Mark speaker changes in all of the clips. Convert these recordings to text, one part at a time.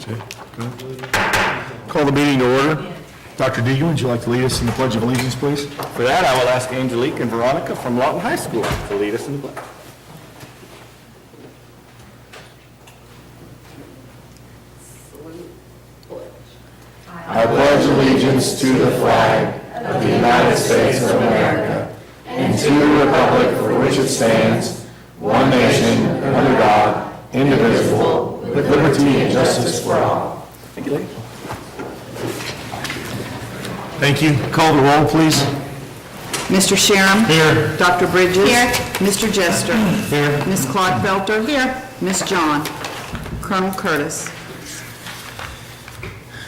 Speaker 1: Okay, good. Call the meeting to order. Dr. Deegan, would you like to lead us in the Pledge of Allegiance, please?
Speaker 2: For that, I will ask Angelique and Veronica from Lawton High School to lead us in the pledge.
Speaker 3: I pledge allegiance to the flag of the United States of America and to the republic for which it stands, one nation, under God, indivisible, with liberty and justice for all.
Speaker 2: Thank you, ladies.
Speaker 1: Thank you. Call the roll, please.
Speaker 4: Mr. Sharon.
Speaker 1: Here.
Speaker 4: Dr. Bridges.
Speaker 5: Here.
Speaker 4: Mr. Jester.
Speaker 1: Here.
Speaker 4: Ms. Clodfelter.
Speaker 5: Here.
Speaker 4: Ms. John. Colonel Curtis.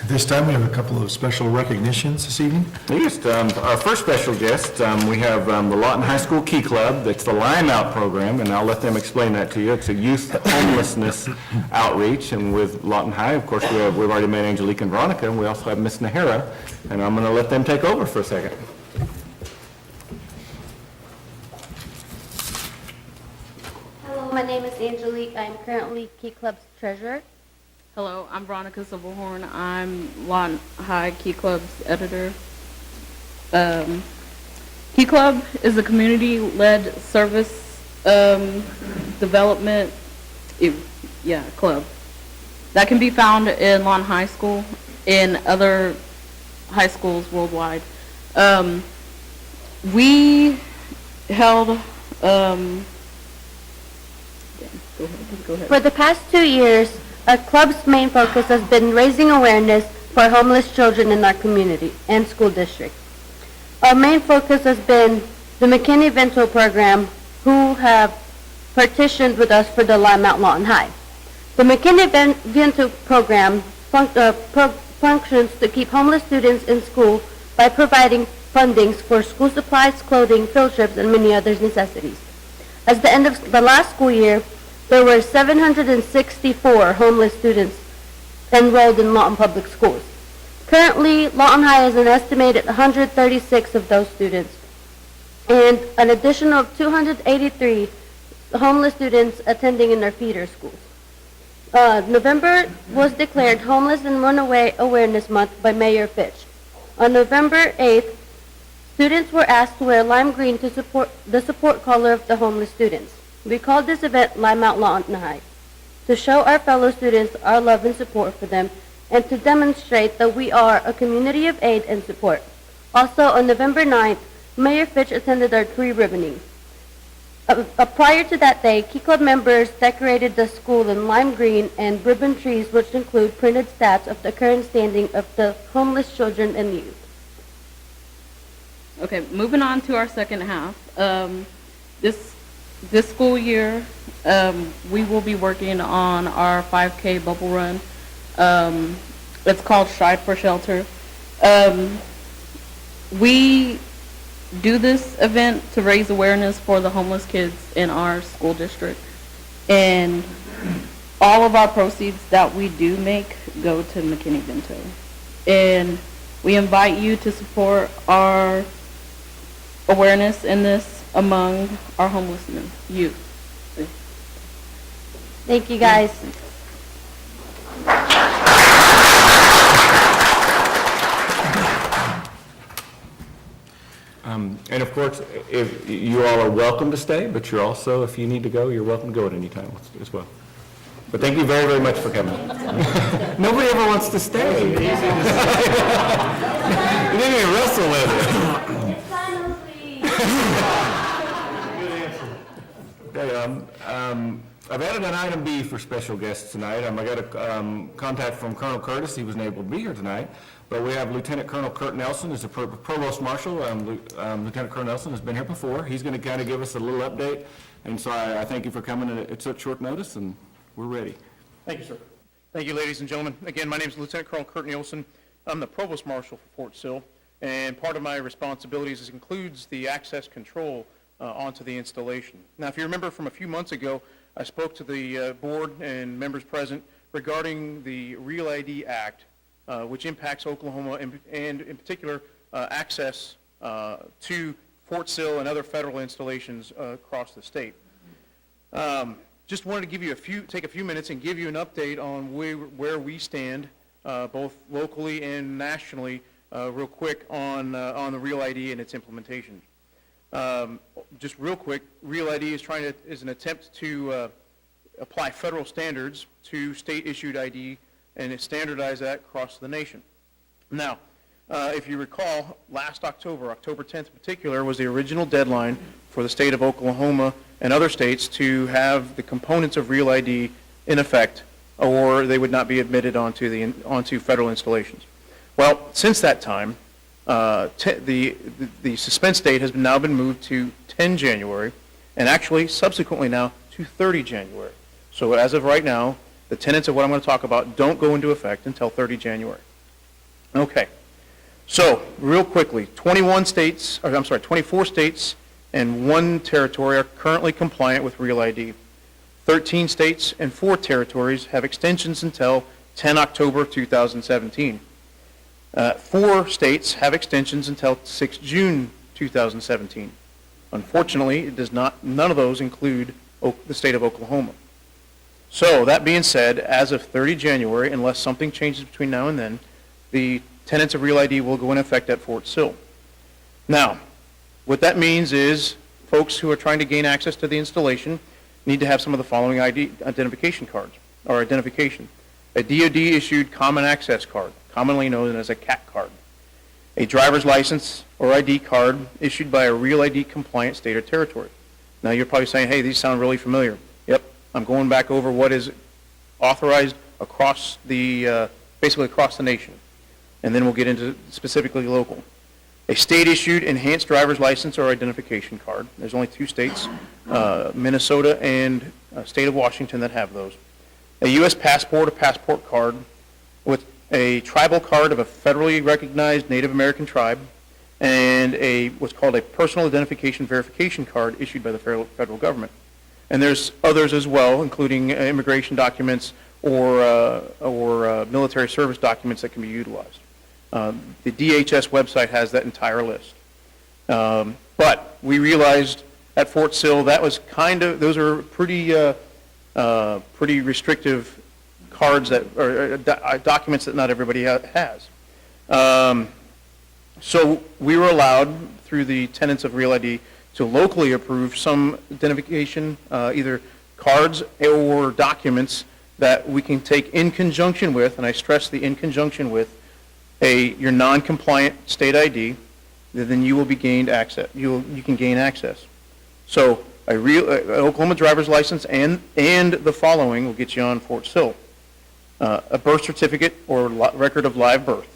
Speaker 1: This time we have a couple of special recognitions this evening.
Speaker 2: Yes, our first special guest, we have the Lawton High School Key Club. That's the Lime Out program, and I'll let them explain that to you. It's a youth homelessness outreach, and with Lawton High, of course, we've already met Angelique and Veronica, and we also have Miss Nahara, and I'm going to let them take over for a second.
Speaker 6: Hello, my name is Angelique. I'm currently Key Club's treasurer.
Speaker 5: Hello, I'm Veronica Silverhorn. I'm Lawton High Key Club's editor. Key Club is a community-led service development club that can be found in Lawton High School, in other high schools worldwide. We held, go ahead.
Speaker 6: For the past 2 years, our club's main focus has been raising awareness for homeless children in our community and school district. Our main focus has been the McKinney-Vento program, who have partitioned with us for the Lime Out Lawton High. The McKinney-Vento program functions to keep homeless students in school by providing fundings for school supplies, clothing, field trips, and many other necessities. At the end of the last school year, there were 764 homeless students enrolled in Lawton Public Schools. Currently, Lawton High has an estimated 136 of those students, and an additional 283 homeless students attending in their feeder schools. November was declared Homeless and Runaway Awareness Month by Mayor Fitch. On November 8th, students were asked to wear lime green to support the support color of the homeless students. We called this event Lime Out Lawton High, to show our fellow students our love and support for them, and to demonstrate that we are a community of aid and support. Also, on November 9th, Mayor Fitch attended our tree ribboning. Prior to that day, Key Club members decorated the school in lime green and ribbon trees, which include printed stats of the current standing of the homeless children and youth.
Speaker 5: Okay, moving on to our second half. This school year, we will be working on our 5K bubble run. It's called Strive for Shelter. We do this event to raise awareness for the homeless kids in our school district. And all of our proceeds that we do make go to McKinney-Vento. And we invite you to support our awareness in this among our homeless youth.
Speaker 6: Thank you, guys.
Speaker 2: And of course, if you all are welcome to stay, but you're also, if you need to go, you're welcome to go at any time as well. But thank you very, very much for coming. Nobody ever wants to stay. You didn't even wrestle with it. Okay, I've added an item B for special guests tonight. I got a contact from Colonel Curtis. He wasn't able to be here tonight. But we have Lieutenant Colonel Kurt Nelson as the Provost Marshal. Lieutenant Colonel Nelson has been here before. He's going to kind of give us a little update. And so I thank you for coming at such short notice, and we're ready.
Speaker 7: Thank you, sir. Thank you, ladies and gentlemen. Again, my name is Lieutenant Colonel Kurt Nielsen. I'm the Provost Marshal for Fort Sill, and part of my responsibilities includes the access control onto the installation. Now, if you remember from a few months ago, I spoke to the board and members present regarding the Real ID Act, which impacts Oklahoma and in particular access to Fort Sill and other federal installations across the state. just wanted to give you take a few minutes and give you an update on where we stand, both locally and nationally, real quick on the Real ID and its implementation. Just real quick, Real ID is an attempt to apply federal standards to state-issued ID and standardize that across the nation. Now, if you recall, last October 10th in particular, was the original deadline for the state of Oklahoma and other states to have the components of Real ID in effect, or they would not be admitted onto federal installations. Well, since that time, the suspense date has now been moved to 10 January, and actually subsequently now to 30 January. So as of right now, the tenets of what I'm going to talk about don't go into effect until 30 January. Okay. So, real quickly, 24 states and 1 territory are currently compliant with Real ID. 13 states and 4 territories have extensions until 10 October 2017. 4 states have extensions until 6 June 2017. Unfortunately, none of those include the state of Oklahoma. So, that being said, as of 30 January, unless something changes between now and then, the tenets of Real ID will go in effect at Fort Sill. Now, what that means is folks who are trying to gain access to the installation need to have some of the following identification cards, or identification. A DoD-issued Common Access Card, commonly known as a CAC card. A driver's license or ID card issued by a Real ID compliant state or territory. Now, you're probably saying, hey, these sound really familiar. Yep, I'm going back over what is authorized across basically across the nation. And then we'll get into specifically local. A state-issued enhanced driver's license or identification card. There's only 2 states, Minnesota and state of Washington, that have those. A U.S. passport or passport card with a tribal card of a federally recognized Native American tribe, and what's called a personal identification verification card issued by the federal government. And there's others as well, including immigration documents or military service documents that can be utilized. The DHS website has that entire list. But we realized at Fort Sill that was those are pretty restrictive cards or documents that not everybody has. So we were allowed, through the tenets of Real ID, to locally approve some identification, either cards or documents that we can take in conjunction with, and I stress the in conjunction with, your non-compliant state ID, then you will be gained access. You can gain access. So an Oklahoma driver's license and the following will get you on Fort Sill: a birth certificate or record of live birth,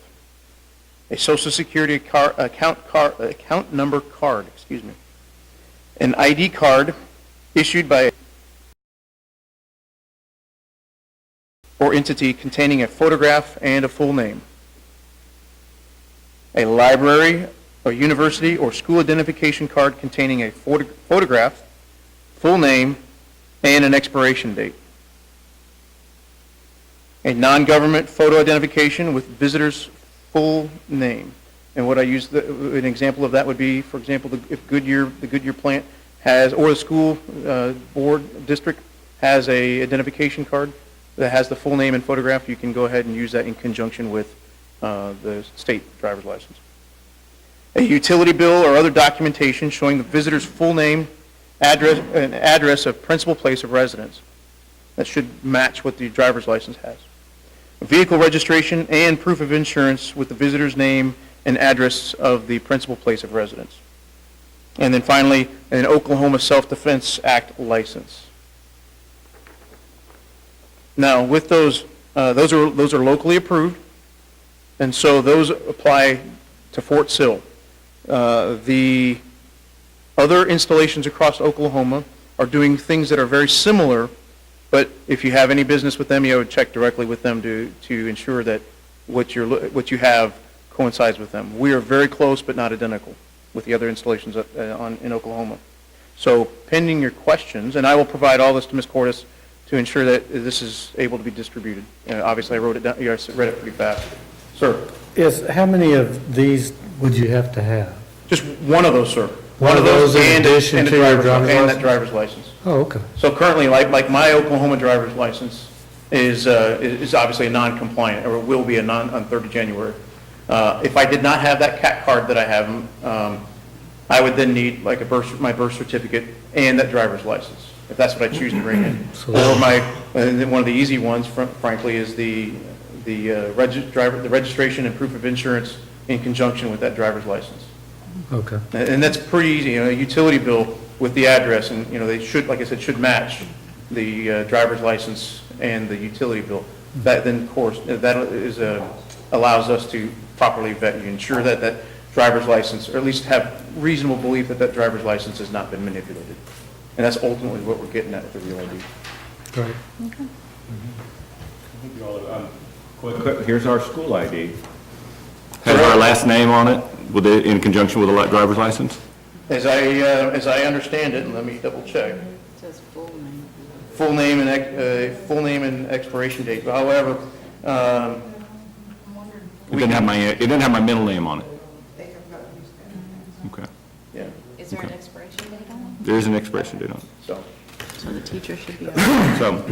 Speaker 7: a Social Security account number card, an ID card issued by or entity containing a photograph and a full name. A library, or university, or school identification card containing a photograph, full name, and an expiration date. A non-government photo identification with visitor's full name. And what I use, an example of that would be, for example, if the Goodyear plant has, or the school board district has a identification card that has the full name and photograph, you can go ahead and use that in conjunction with the state driver's license. A utility bill or other documentation showing the visitor's full name, address of principal place of residence. That should match what the driver's license has. A vehicle registration and proof of insurance with the visitor's name and address of the principal place of residence. And then finally, an Oklahoma Self-Defense Act license. Now, with those are locally approved, and so those apply to Fort Sill. The other installations across Oklahoma are doing things that are very similar, but if you have any business with them, you would check directly with them to ensure that what you have coincides with them. We are very close, but not identical with the other installations in Oklahoma. So, pending your questions, and I will provide all this to Ms. Cordes to ensure that this is able to be distributed. Obviously, I wrote it down. I read it pretty fast. Sir?
Speaker 8: Yes, how many of these would you have to have?
Speaker 7: Just one of those, sir.
Speaker 8: One of those in addition to your driver's
Speaker 7: and that
Speaker 8: license?
Speaker 7: driver's license.
Speaker 8: Oh, okay.
Speaker 7: So currently, like my Oklahoma driver's license is obviously a non-compliant, or will be on 30 January. If I did not have that CAT card that I have, I would then need like my birth certificate and that driver's license, if that's what I choose to bring in. Or one of the easy ones, frankly, is the registration and proof of insurance in conjunction with that driver's license.
Speaker 8: Okay.
Speaker 7: And that's pretty easy, a utility bill with the address, and, they should, like I said, should match the driver's license and the utility bill. That then, of course, that is allows us to properly vet you, ensure that that driver's license, or at least have reasonable belief that that driver's license has not been manipulated. And that's ultimately what we're getting at with the real ID.
Speaker 8: Right.
Speaker 2: Quick, here's our school ID. Has our last name on it, in conjunction with a driver's license?
Speaker 7: As I understand it, and let me double check.
Speaker 4: It says full name.
Speaker 7: Full name and expiration date. However,
Speaker 2: It didn't have my middle name on it. Okay.
Speaker 7: yeah,
Speaker 4: Is there an expiration date on
Speaker 2: There is an expiration date on it.
Speaker 7: so.
Speaker 4: it? So the teacher should be.
Speaker 2: So,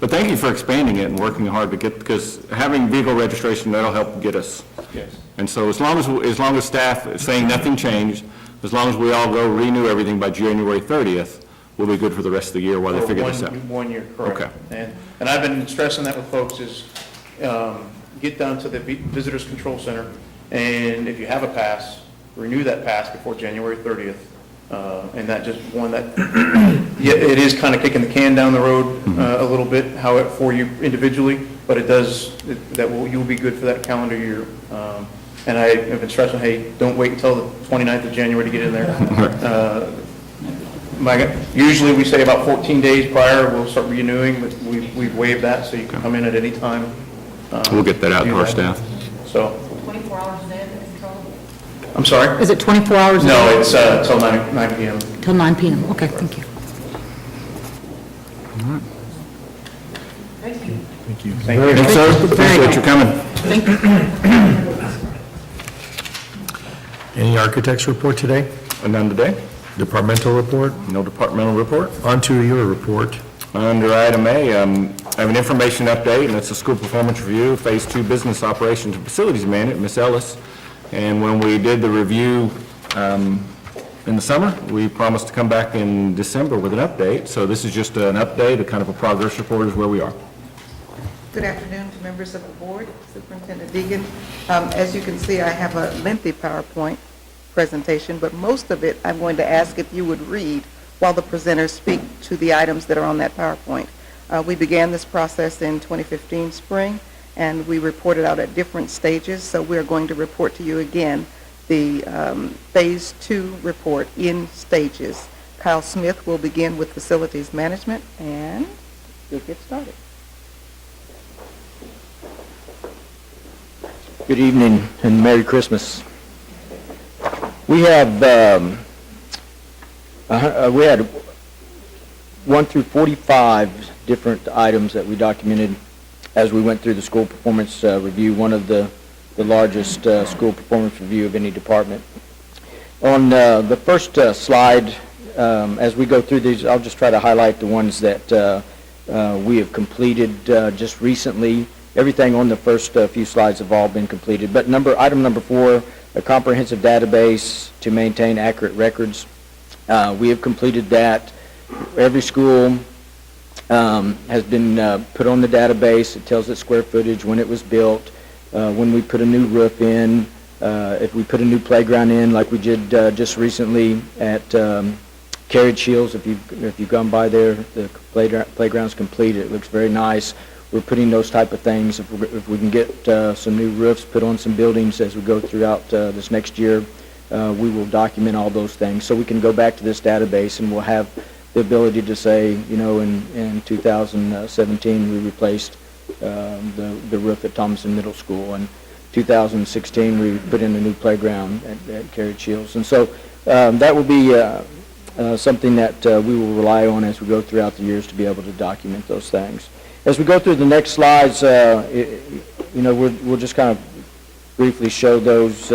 Speaker 2: but thank you for expanding it and working hard to get, because having vehicle registration, that'll help get us.
Speaker 7: Yes.
Speaker 2: And so as long as staff is saying nothing changed, as long as we all go renew everything by January 30th, we'll be good for the rest of the year while they figure this out.
Speaker 7: 1 year, correct.
Speaker 2: Okay.
Speaker 7: And I've been stressing that with folks is, get down to the Visitors Control Center, and if you have a pass, renew that pass before January 30th. And that just one that, yeah, it is kind of kicking the can down the road a little bit, for you individually, but it does, you'll be good for that calendar year. And I have been stressing, hey, don't wait until the 29th of January to get in there. Usually we say about 14 days prior, we'll start renewing, but we've waived that, so you can come in at any time.
Speaker 2: We'll get that out to our staff.
Speaker 7: So,
Speaker 4: 24 hours a day in control?
Speaker 7: I'm sorry?
Speaker 9: Is it 24 hours?
Speaker 7: No, it's till 9 p.m.
Speaker 9: Till 9 p.m.? Okay, thank you.
Speaker 8: Thank you.
Speaker 2: Thanks, sir. Appreciate you coming.
Speaker 1: Any architects report today?
Speaker 2: None today?
Speaker 1: Departmental report?
Speaker 2: No departmental report?
Speaker 1: On to your report.
Speaker 2: Under item A, I have an information update, and it's a school performance review, Phase 2 Business Operations and Facilities Manager, Ms. Ellis. And when we did the review in the summer, we promised to come back in December with an update. So this is just an update, a kind of a progress report is where we are.
Speaker 10: Good afternoon to members of the board, Superintendent Deegan. As you can see, I have a lengthy PowerPoint presentation, but most of it I'm going to ask if you would read while the presenters speak to the items that are on that PowerPoint. We began this process in 2015 spring, and we reported out at different stages, so we're going to report to you again the Phase 2 report in stages. Kyle Smith will begin with facilities management, and we'll get started.
Speaker 11: Good evening and Merry Christmas. We have we had 1 through 45 different items that we documented as we went through the school performance review, one of the largest school performance review of any department. On the first slide, as we go through these, I'll just try to highlight the ones that we have completed just recently. Everything on the first few slides have all been completed. But item number 4, a comprehensive database to maintain accurate records. We have completed that. Every school has been put on the database. It tells its square footage, when it was built, when we put a new roof in, if we put a new playground in, like we did just recently at Carriage Shields. If you've gone by there, the playground's complete. It looks very nice. We're putting those type of things. If we can get some new roofs put on some buildings as we go throughout this next year, we will document all those things. So we can go back to this database and we'll have the ability to say, in 2017 we replaced the roof at Thomason Middle School. In 2016 we put in a new playground at Carriage Shields. And so that will be something that we will rely on as we go throughout the years to be able to document those things. As we go through the next slides, we'll just kind of briefly show those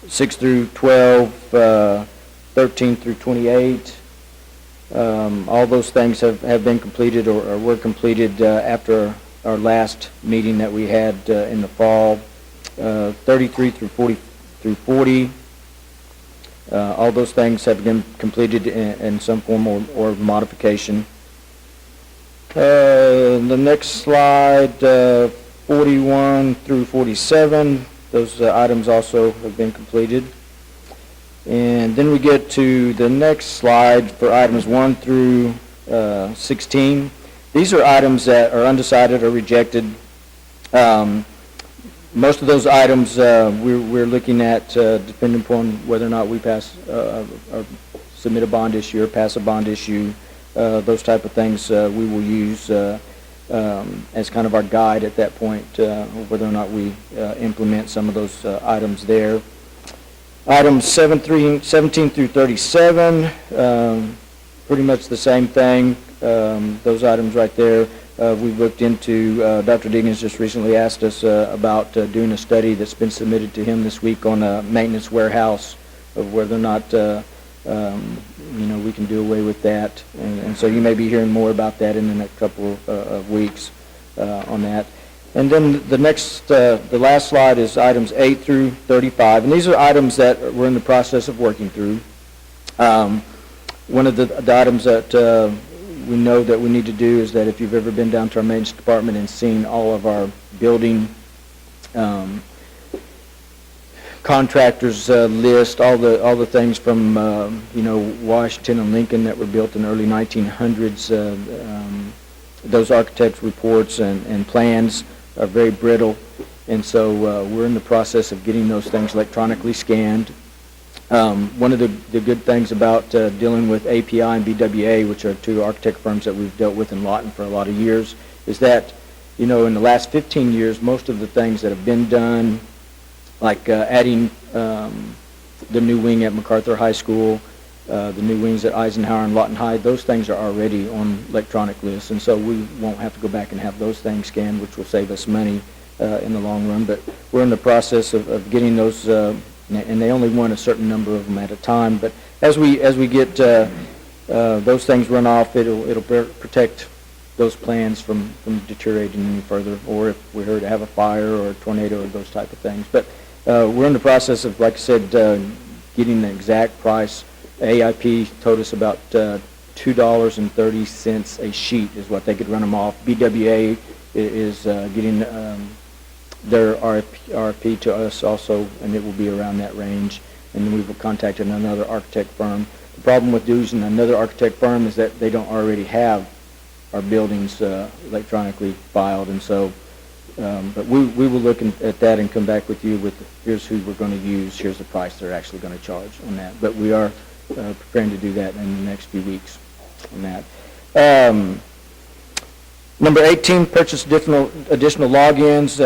Speaker 11: 6 through 12, 13 through 28, All those things have been completed or were completed after our last meeting that we had in the fall. 33 through 40, all those things have been completed in some form or modification. The next slide, 41 through 47, those items also have been completed. And then we get to the next slide for items 1 through 16. These are items that are undecided or rejected. Most of those items we're looking at, depending upon whether or not we pass or submit a bond issue or pass a bond issue, those type of things we will use as kind of our guide at that point, whether or not we implement some of those items there. Items 17 through 37, pretty much the same thing. Those items right there, we've looked into. Dr. Diggins just recently asked us about doing a study that's been submitted to him this week on a maintenance warehouse, of whether or not we can do away with that. And so you may be hearing more about that in the next couple of weeks on that. And then the next, the last slide is items 8 through 35, and these are items that we're in the process of working through. One of the items that we know that we need to do is that if you've ever been down to our maintenance department and seen all of our building contractors list, all the things from Washington and Lincoln that were built in the early 1900s, those architects' reports and plans are very brittle, and so we're in the process of getting those things electronically scanned. One of the good things about dealing with API and BWA, which are two architect firms that we've dealt with in Lawton for a lot of years, is that, in the last 15 years, most of the things that have been done, like adding the new wing at MacArthur High School, the new wings at Eisenhower and Lawton High, those things are already on electronic lists, and so we won't have to go back and have those things scanned, which will save us money in the long run. But we're in the process of getting those, and they only want a certain number of them at a time. But as we get those things run off, it'll protect those plans from deteriorating any further, or if we were to have a fire or a tornado or those type of things. But we're in the process of, like I said, getting the exact price. AIP told us about $2.30 a sheet is what they could run them off. BWA is getting their RFP to us also, and it will be around that range. And then we've contacted another architect firm. The problem with using another architect firm is that they don't already have our buildings electronically filed, and so, but we will look at that and come back with you with, here's who we're going to use, here's the price they're actually going to charge on that. But we are preparing to do that in the next few weeks on that. Number 18, purchase additional logins.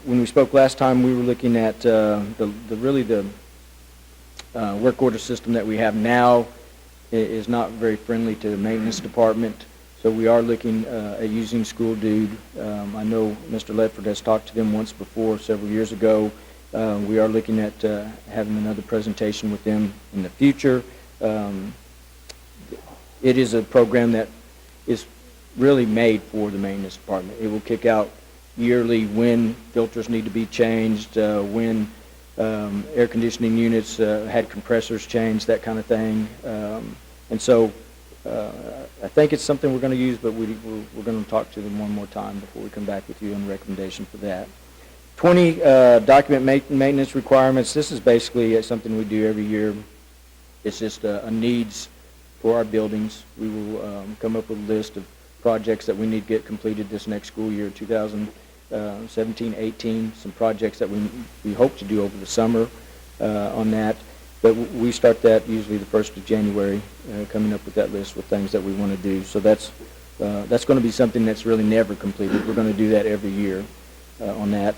Speaker 11: When we spoke last time, we were looking at the work order system that we have now is not very friendly to the maintenance department. So we are looking at using School Dude. I know Mr. Ledford has talked to them once before, several years ago. We are looking at having another presentation with them in the future. It is a program that is really made for the maintenance department. It will kick out yearly when filters need to be changed, when air conditioning units had compressors changed, that kind of thing. And so I think it's something we're going to use, but we're going to talk to them one more time before we come back with you on the recommendation for that. 20 document maintenance requirements. This is basically something we do every year. It's just a needs for our buildings. We will come up with a list of projects that we need to get completed this next school year, 2017-18, some projects that we hope to do over the summer on that. But we start that usually the 1st of January, coming up with that list with things that we want to do. So that's going to be something that's really never completed. We're going to do that every year on that.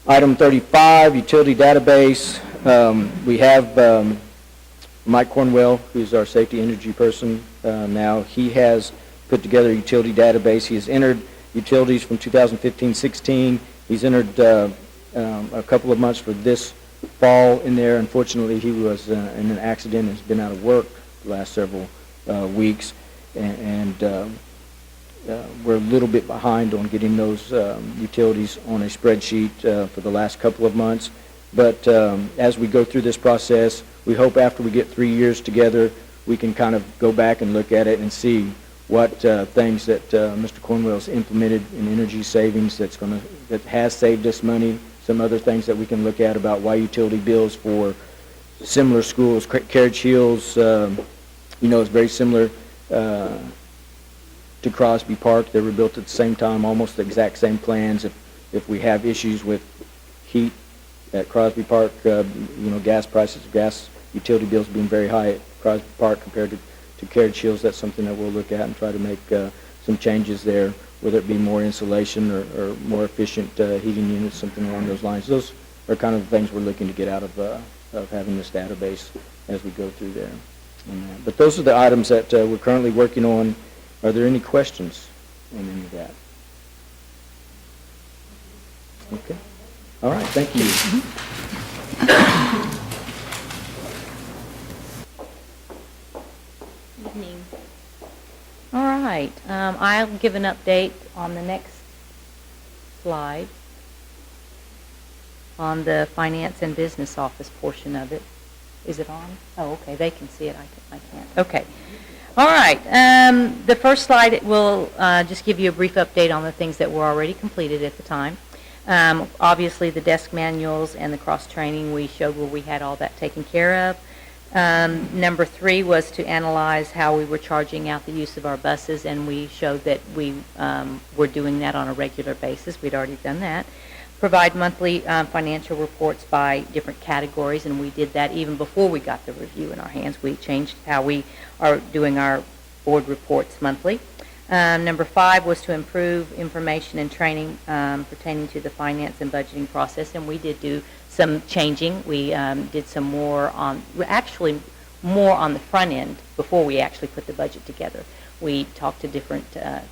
Speaker 11: Item 35, utility database. We have Mike Cornwell, who's our safety energy person now. He has put together a utility database. He has entered utilities from 2015-16. He's entered a couple of months for this fall in there. Unfortunately, he was in an accident and has been out of work the last several weeks, and we're a little bit behind on getting those utilities on a spreadsheet for the last couple of months. But as we go through this process, we hope after we get 3 years together, we can kind of go back and look at it and see what things that Mr. Cornwell's implemented in energy savings that has saved us money, some other things that we can look at about why utility bills for similar schools, Carriage Hills, is very similar to Crosby Park. They were built at the same time, almost the exact same plans. If we have issues with heat at Crosby Park, gas prices, gas utility bills being very high at Crosby Park compared to Carriage Hills, that's something that we'll look at and try to make some changes there, whether it be more insulation or more efficient heating units, something along those lines. Those are kind of the things we're looking to get out of having this database as we go through there. But those are the items that we're currently working on. Are there any questions on any of that? Okay. All right, thank you.
Speaker 9: Evening. All right, I'll give an update on the next slide on the finance and business office portion of it. Is it on? Oh, okay, they can see it, I can't. Okay. All right, the first slide will just give you a brief update on the things that were already completed at the time. Obviously, the desk manuals and the cross-training, we showed where we had all that taken care of. Number 3 was to analyze how we were charging out the use of our buses, and we showed that we were doing that on a regular basis. We'd already done that. Provide monthly financial reports by different categories, and we did that even before we got the review in our hands. We changed how we are doing our board reports monthly. Number 5 was to improve information and training pertaining to the finance and budgeting process, and we did do some changing. We did some more on the front end before we actually put the budget together. We talked to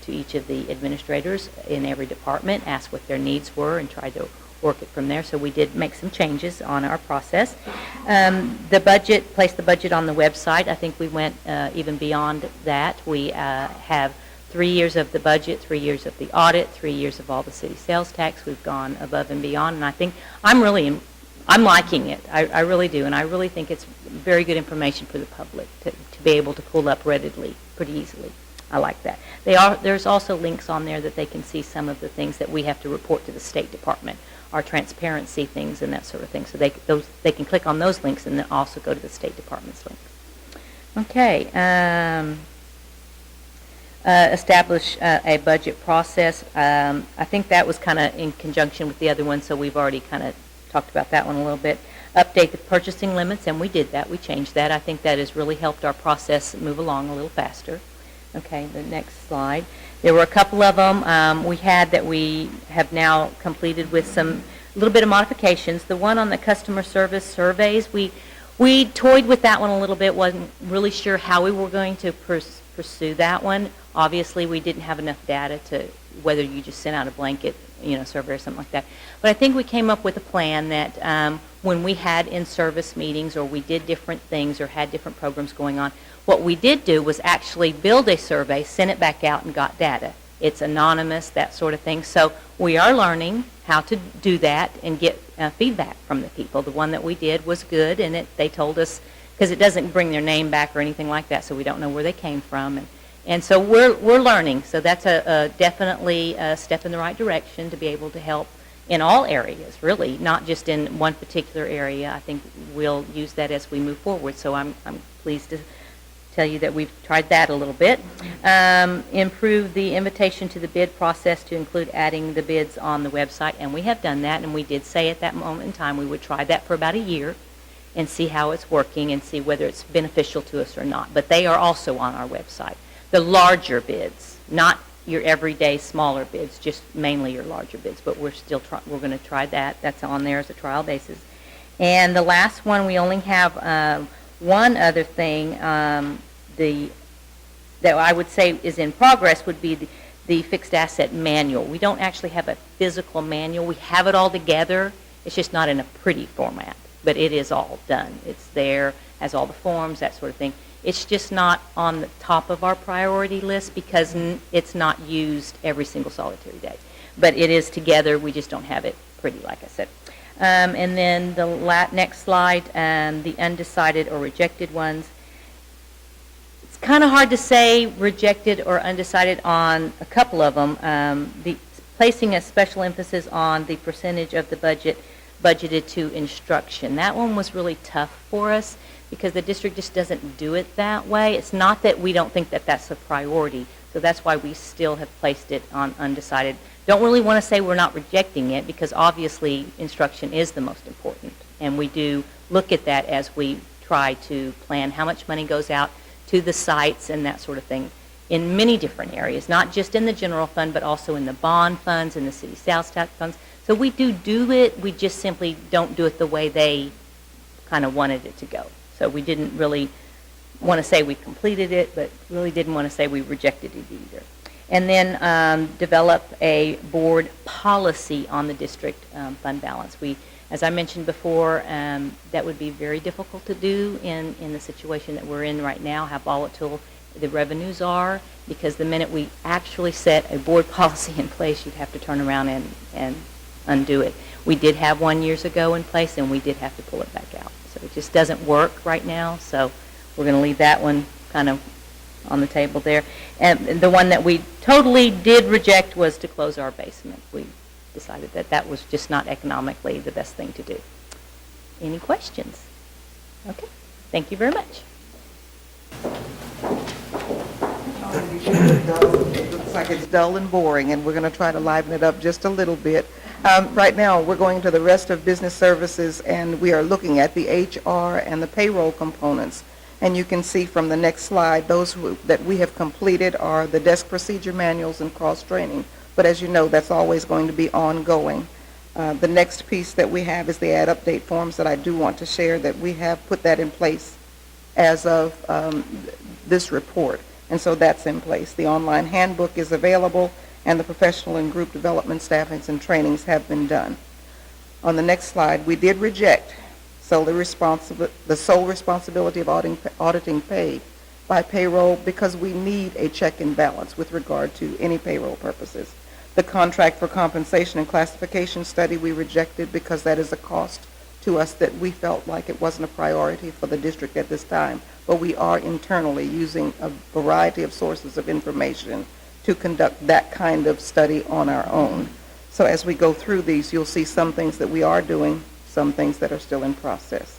Speaker 9: each of the administrators in every department, asked what their needs were, and tried to work it from there. So we did make some changes on our process. Placed the budget on the website. I think we went even beyond that. We have 3 years of the budget, 3 years of the audit, 3 years of all the city sales tax. We've gone above and beyond, and I think I'm liking it. I really do, and I really think it's very good information for the public to be able to pull up readily, pretty easily. I like that. There's also links on there that they can see some of the things that we have to report to the State Department, our transparency things and that sort of thing. So they can click on those links and then also go to the State Department's link. Okay. Establish a budget process. I think that was kind of in conjunction with the other one, so we've already kind of talked about that one a little bit. Update the purchasing limits, and we did that. We changed that. I think that has really helped our process move along a little faster. Okay, the next slide. There were a couple of them we have now completed with a little bit of modifications. The one on the customer service surveys, we toyed with that one a little bit, wasn't really sure how we were going to pursue that one. Obviously, we didn't have enough data to whether you just sent out a blanket survey or something like that. But I think we came up with a plan that when we had in-service meetings or we did different things or had different programs going on, what we did do was actually build a survey, send it back out, and got data. It's anonymous, that sort of thing. So we are learning how to do that and get feedback from the people. The one that we did was good, and they told us, because it doesn't bring their name back or anything like that, so we don't know where they came from. And so we're learning. So that's definitely a step in the right direction to be able to help in all areas, really, not just in one particular area. I think we'll use that as we move forward. So I'm pleased to tell you that we've tried that a little bit. Improve the invitation to the bid process to include adding the bids on the website, and we have done that, and we did say at that moment in time we would try that for about a year and see how it's working and see whether it's beneficial to us or not. But they are also on our website. The larger bids, not your everyday smaller bids, just mainly your larger bids, but we're going to try that. That's on there as a trial basis. And the last one, we only have one other thing that I would say is in progress would be the fixed asset manual. We don't actually have a physical manual. We have it all together. It's just not in a pretty format. but it is all done. It's there, has all the forms, that sort of thing. It's just not on the top of our priority list because it's not used every single solitary day. But it is together, we just don't have it pretty, like I said. And then the next slide, the undecided or rejected ones. It's kind of hard to say rejected or undecided on a couple of them. Placing a special emphasis on the percentage of the budget budgeted to instruction. That one was really tough for us because the district just doesn't do it that way. It's not that we don't think that that's a priority, so that's why we still have placed it on undecided. Don't really want to say we're not rejecting it because obviously instruction is the most important, and we do look at that as we try to plan how much money goes out to the sites and that sort of thing in many different areas, not just in the general fund, but also in the bond funds and the city sales tax funds. So we do it, we just simply don't do it the way they kind of wanted it to go. So we didn't really want to say we completed it, but really didn't want to say we rejected it either. And then develop a board policy on the district fund balance. As I mentioned before, that would be very difficult to do in the situation that we're in right now, how volatile the revenues are, because the minute we actually set a board policy in place, you'd have to turn around and undo it. We did have one years ago in place, and we did have to pull it back out. So it just doesn't work right now, so we're going to leave that one kind of on the table there. And the one that we totally did reject was to close our basement. We decided that that was just not economically the best thing to do. Any questions? Okay. Thank you very much.
Speaker 10: It looks like it's dull and boring, and we're going to try to liven it up just a little bit. Right now, we're going to the rest of business services, and we are looking at the HR and the payroll components. And you can see from the next slide, those that we have completed are the desk procedure manuals and cross-training. But as you know, that's always going to be ongoing. The next piece that we have is the ad update forms that I do want to share, that we have put that in place as of this report. And so that's in place. The online handbook is available, and the professional and group development staffings and trainings have been done. On the next slide, we did reject the sole responsibility of auditing pay by payroll because we need a check and balance with regard to any payroll purposes. The contract for compensation and classification study we rejected because that is a cost to us that we felt like it wasn't a priority for the district at this time, but we are internally using a variety of sources of information to conduct that kind of study on our own. So as we go through these, you'll see some things that we are doing, some things that are still in process.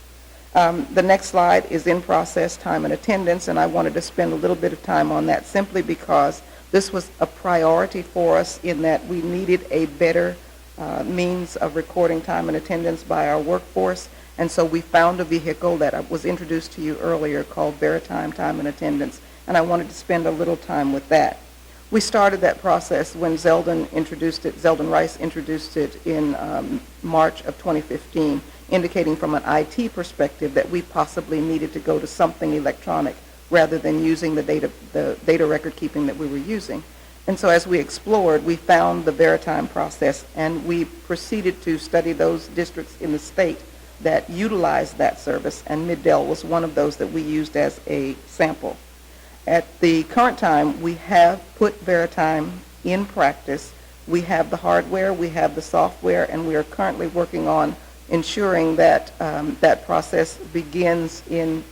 Speaker 10: The next slide is in process time and attendance, and I wanted to spend a little bit of time on that simply because this was a priority for us in that we needed a better means of recording time and attendance by our workforce, and so we found a vehicle that was introduced to you earlier called Veritime Time and Attendance, and I wanted to spend a little time with that. We started that process when Zeldin Rice introduced it in March of 2015, indicating from an IT perspective that we possibly needed to go to something electronic rather than using the data record keeping that we were using. And so as we explored, we found the Veritime process, and we proceeded to study those districts in the state that utilized that service, and Middle was one of those that we used as a sample. At the current time, we have put Veritime in practice. We have the hardware, we have the software, and we are currently working on ensuring that that process begins in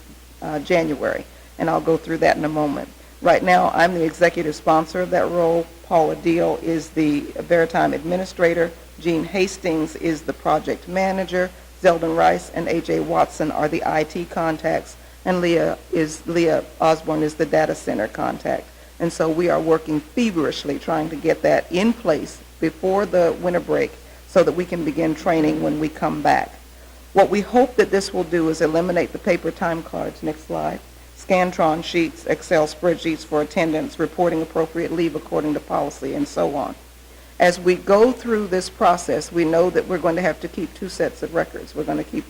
Speaker 10: January. And I'll go through that in a moment. Right now, I'm the executive sponsor of that role. Paula Deal is the Veritime administrator. Jean Hastings is the project manager. Zeldin Rice and A.J. Watson are the IT contacts. And Leah Osborne is the data center contact. And so we are working feverishly trying to get that in place before the winter break so that we can begin training when we come back. What we hope that this will do is eliminate the paper time cards. Next slide. Scantron sheets, Excel spreadsheets for attendance, reporting appropriate leave according to policy, and so on. As we go through this process, we know that we're going to have to keep two sets of records. We're going to keep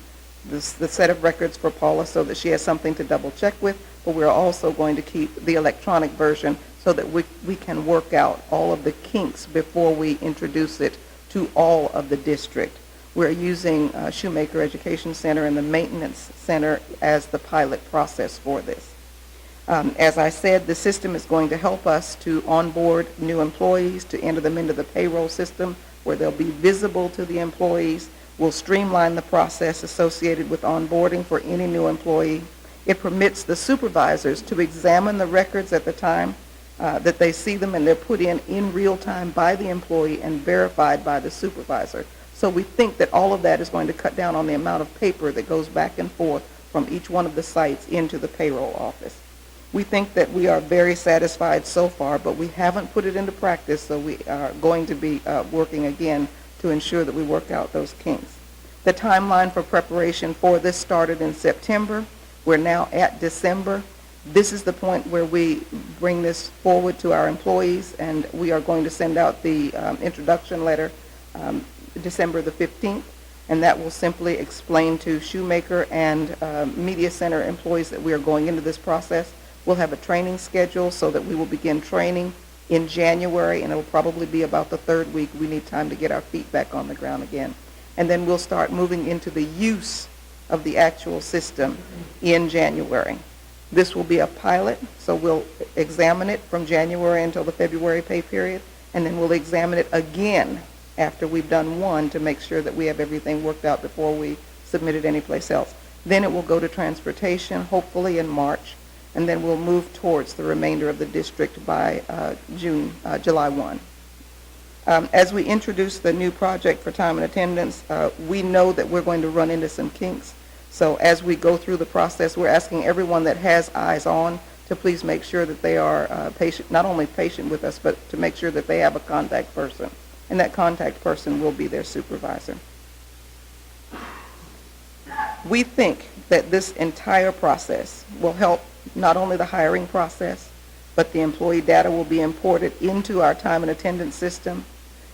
Speaker 10: the set of records for Paula so that she has something to double check with, but we're also going to keep the electronic version so that we can work out all of the kinks before we introduce it to all of the district. we're using Shoemaker Education Center and the Maintenance Center as the pilot process for this. As I said, the system is going to help us to onboard new employees, to enter them into the payroll system where they'll be visible to the employees. We'll streamline the process associated with onboarding for any new employee. It permits the supervisors to examine the records at the time that they see them, and they're put in real time by the employee and verified by the supervisor. So we think that all of that is going to cut down on the amount of paper that goes back and forth from each one of the sites into the payroll office. We think that we are very satisfied so far, but we haven't put it into practice, so we are going to be working again to ensure that we work out those kinks. The timeline for preparation for this started in September. We're now at December. This is the point where we bring this forward to our employees, and we are going to send out the introduction letter December the 15th, and that will simply explain to Shoemaker and Media Center employees that we are going into this process. We'll have a training schedule so that we will begin training in January, and it'll probably be about the third week. We need time to get our feet back on the ground again. And then we'll start moving into the use of the actual system in January. This will be a pilot, so we'll examine it from January until the February pay period, and then we'll examine it again after we've done one to make sure that we have everything worked out before we submit it anyplace else. Then it will go to transportation, hopefully in March, and then we'll move towards the remainder of the district by July 1. As we introduce the new project for time and attendance, we know that we're going to run into some kinks. So as we go through the process, we're asking everyone that has eyes on to please make sure that they are patient, not only patient with us, but to make sure that they have a contact person, and that contact person will be their supervisor. We think that this entire process will help not only the hiring process, but the employee data will be imported into our time and attendance system.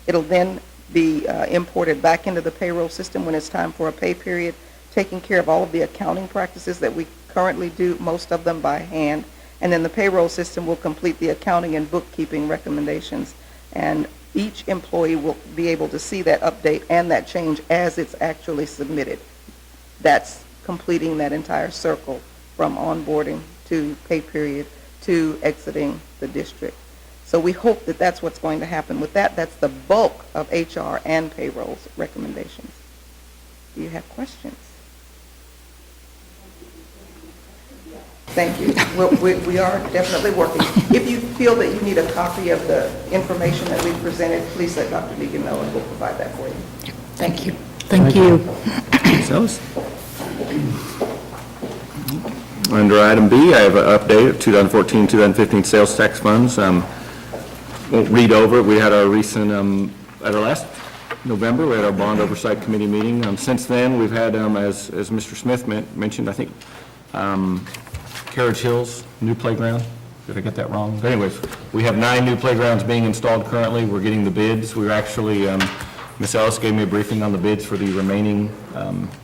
Speaker 10: It'll then be imported back into the payroll system when it's time for a pay period, taking care of all of the accounting practices that we currently do, most of them by hand. And then the payroll system will complete the accounting and bookkeeping recommendations. And each employee will be able to see that update and that change as it's actually submitted. That's completing that entire circle from onboarding to pay period to exiting the district. So we hope that that's what's going to happen with that. That's the bulk of HR and payroll's recommendations. Do you have questions? Thank you. We are definitely working. If you feel that you need a copy of the information that we presented, please let Dr. Deegan know, and we'll provide that for you.
Speaker 4: Thank you. Thank you.
Speaker 2: Under item B, I have an update of 2014-2015 sales tax funds. Won't read over it. We had our recent, at our last November, we had our bond oversight committee meeting. Since then, we've had, as Mr. Smith mentioned, I think, Carriage Hills, new playground. Did I get that wrong? But anyways, we have 9 new playgrounds being installed currently. We're getting the bids. We're actually, Ms. Ellis gave me a briefing on the bids for the remaining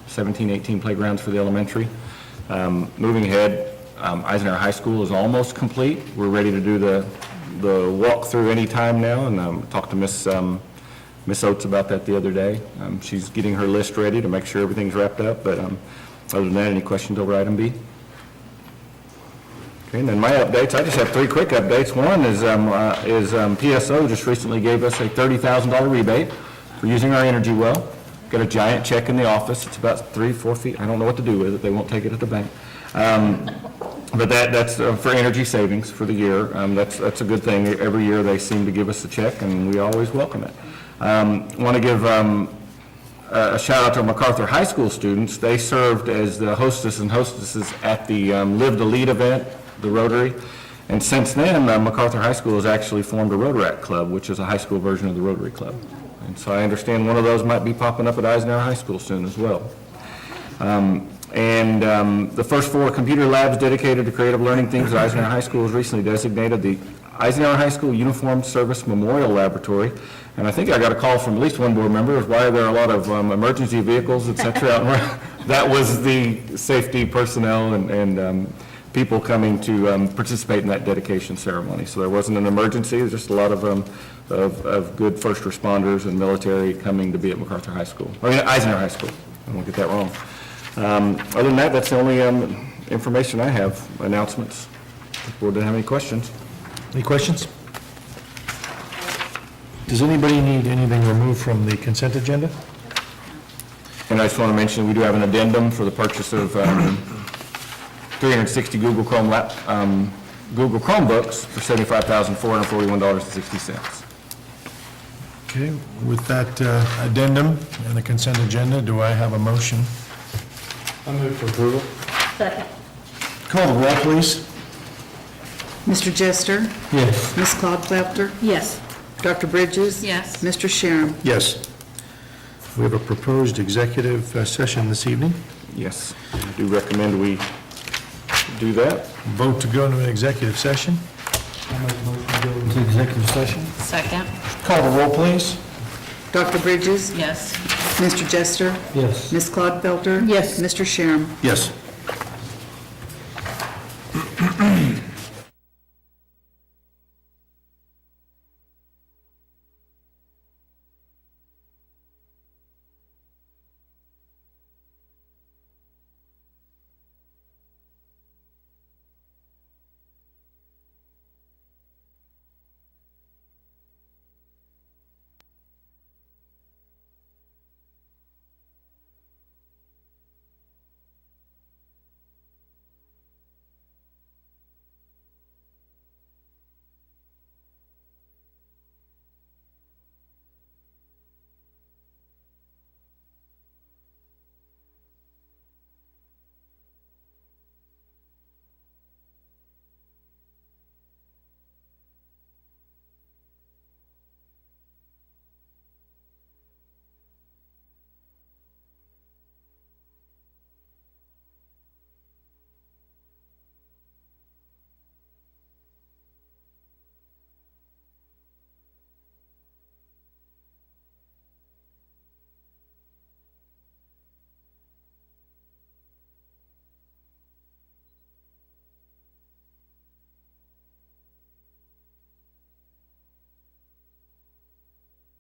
Speaker 2: 17, 18 playgrounds for the elementary. Moving ahead, Eisenhower High School is almost complete. We're ready to do the walkthrough any time now, and talked to Miss Oates about that the other day. She's getting her list ready to make sure everything's wrapped up, but other than that, any questions over item B? Okay, and then my updates, I just have 3 quick updates. One is PSO just recently gave us a $30,000 rebate for using our energy well. Got a giant check in the office. It's about 3-4 feet. I don't know what to do with it. They won't take it at the bank. But that's for energy savings for the year. That's a good thing. Every year they seem to give us a check, and we always welcome it. Want to give a shout out to MacArthur High School students. They served as the hostess and hostesses at the Live to Lead event, the Rotary. And since then, MacArthur High School has actually formed a Rotaract Club, which is a high school version of the Rotary Club. And so I understand one of those might be popping up at Eisenhower High School soon as well. The first 4 computer labs dedicated to creative learning things at Eisenhower High School was recently designated the Eisenhower High School Uniformed Service Memorial Laboratory. And I think I got a call from at least one board member of why there are a lot of emergency vehicles, et cetera. That was the safety personnel and people coming to participate in that dedication ceremony. So there wasn't an emergency, there's just a lot of good first responders and military coming to be at MacArthur High School, or Eisenhower High School. I don't want to get that wrong. Other than that, that's the only information I have, announcements. If the board didn't have any questions.
Speaker 1: Any questions? Does anybody need anything removed from the consent agenda?
Speaker 2: And I just want to mention, we do have an addendum for the purchase of 360 Google Chromebooks for $75,441.60.
Speaker 1: Okay, with that addendum and the consent agenda, do I have a motion?
Speaker 8: I move for approval.
Speaker 4: Second.
Speaker 1: Call the roll, please.
Speaker 12: Mr. Jester?
Speaker 8: Yes.
Speaker 12: Ms. Clodfelter?
Speaker 4: Yes.
Speaker 12: Dr. Bridges?
Speaker 4: Yes.
Speaker 12: Mr. Sherm?
Speaker 1: Yes. We have a proposed executive session this evening.
Speaker 2: Yes, I do recommend we do that.
Speaker 1: Vote to go into an executive session.
Speaker 8: I make a motion to go into executive session.
Speaker 4: Second.
Speaker 1: Call the roll, please.
Speaker 12: Dr. Bridges?
Speaker 4: Yes.
Speaker 12: Mr. Jester?
Speaker 8: Yes.
Speaker 12: Ms. Clodfelter?
Speaker 4: Yes.
Speaker 12: Mr. Sherm?
Speaker 1: Yes.